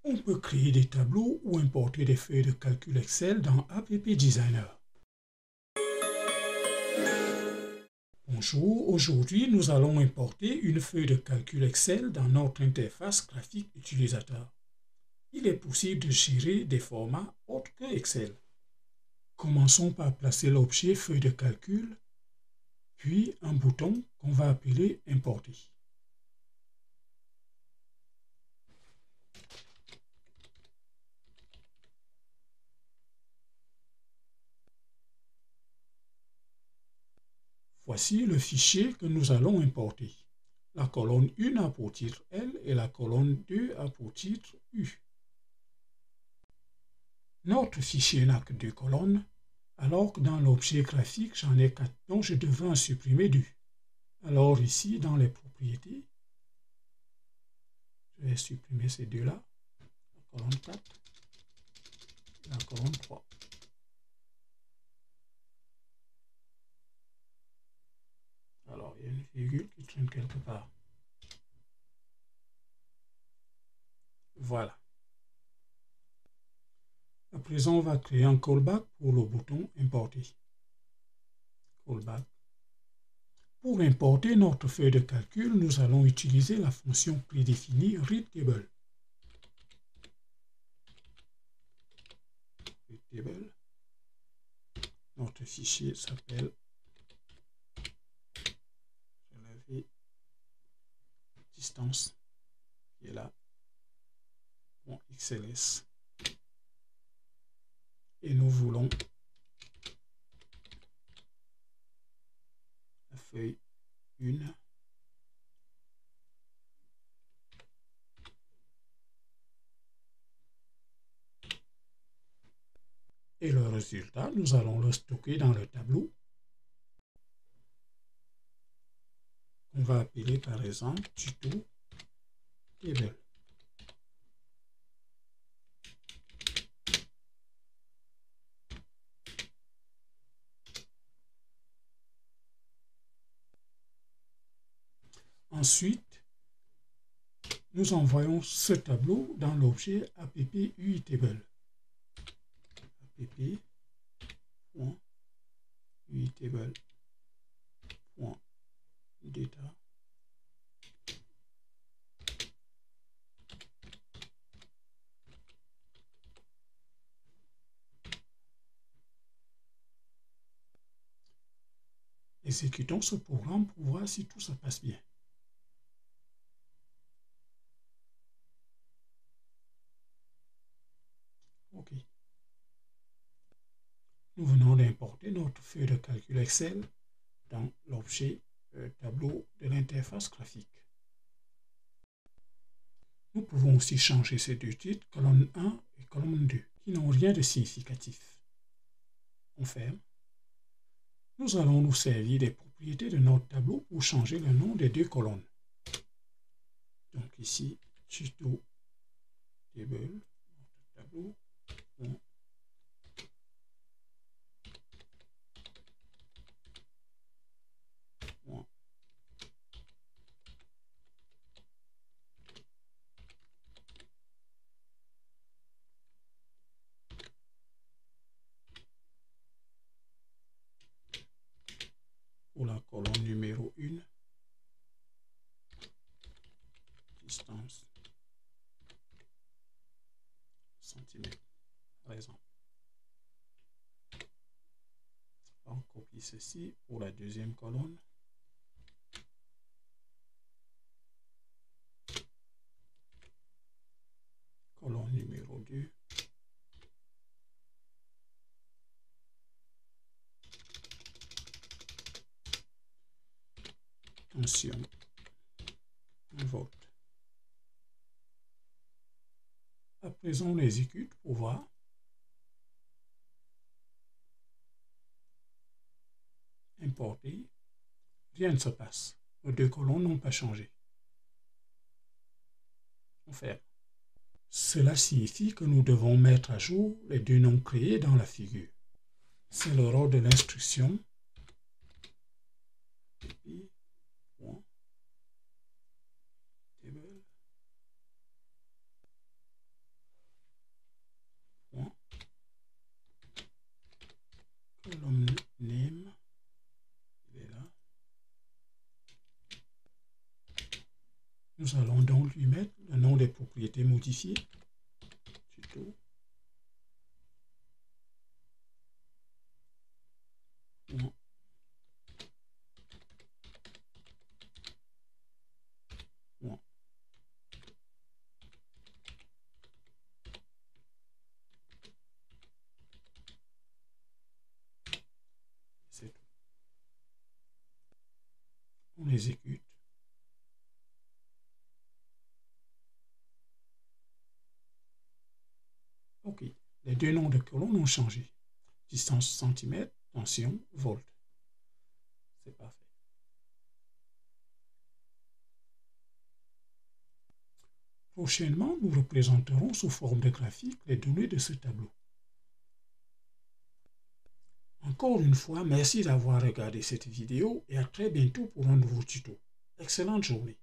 On peut créer des tableaux ou importer des feuilles de calcul Excel dans App Designer. Bonjour, aujourd'hui nous allons importer une feuille de calcul Excel dans notre interface graphique utilisateur. Il est possible de gérer des formats autres que Excel. Commençons par placer l'objet feuille de calcul, puis un bouton qu'on va appeler Importer. Voici le fichier que nous allons importer. La colonne 1 a pour titre L et la colonne 2 a pour titre U. Notre fichier n'a que 2 colonnes, alors que dans l'objet graphique, j'en ai 4, donc je devrais en supprimer 2. Alors ici, dans les propriétés, je vais supprimer ces deux-là, la colonne 4 et la colonne 3. Alors, il y a une virgule qui traîne quelque part. Voilà. À présent, on va créer un callback pour le bouton Importer. Callback. Pour importer notre feuille de calcul, nous allons utiliser la fonction prédéfinie readTable. readTable. Notre fichier s'appelle distance qui est là, .xls, et nous voulons la feuille 1 et le résultat, nous allons le stocker dans le tableau. On va appeler par exemple tuto table. Ensuite, nous envoyons ce tableau dans l'objet app.uitable. app.uitable.data. Exécutons ce programme pour voir si tout ça passe bien. OK. Nous venons d'importer notre feuille de calcul Excel dans l'objet tableau de l'interface graphique. Nous pouvons aussi changer ces deux titres, colonne 1 et colonne 2, qui n'ont rien de significatif. On ferme. Nous allons nous servir des propriétés de notre tableau pour changer le nom des deux colonnes. Donc ici, tuto table, notre tableau, pour la colonne numéro 1, distance, centimètres, par exemple. On copie ceci pour la deuxième colonne. Colonne numéro 2. Tension, 1 volt. À présent, on exécute pour voir. Importer. Rien ne se passe. Les deux colonnes n'ont pas changé. On ferme. Cela signifie que nous devons mettre à jour les deux noms créés dans la figure. C'est le rôle de l'instruction propriétés modifiées. Tuto. Bon. Bon. C'est tout. On exécute. OK. Les deux noms de colonnes ont changé. Distance centimètre, tension, volt. C'est parfait. Prochainement, nous représenterons sous forme de graphique les données de ce tableau. Encore une fois, merci d'avoir regardé cette vidéo et à très bientôt pour un nouveau tuto. Excellente journée.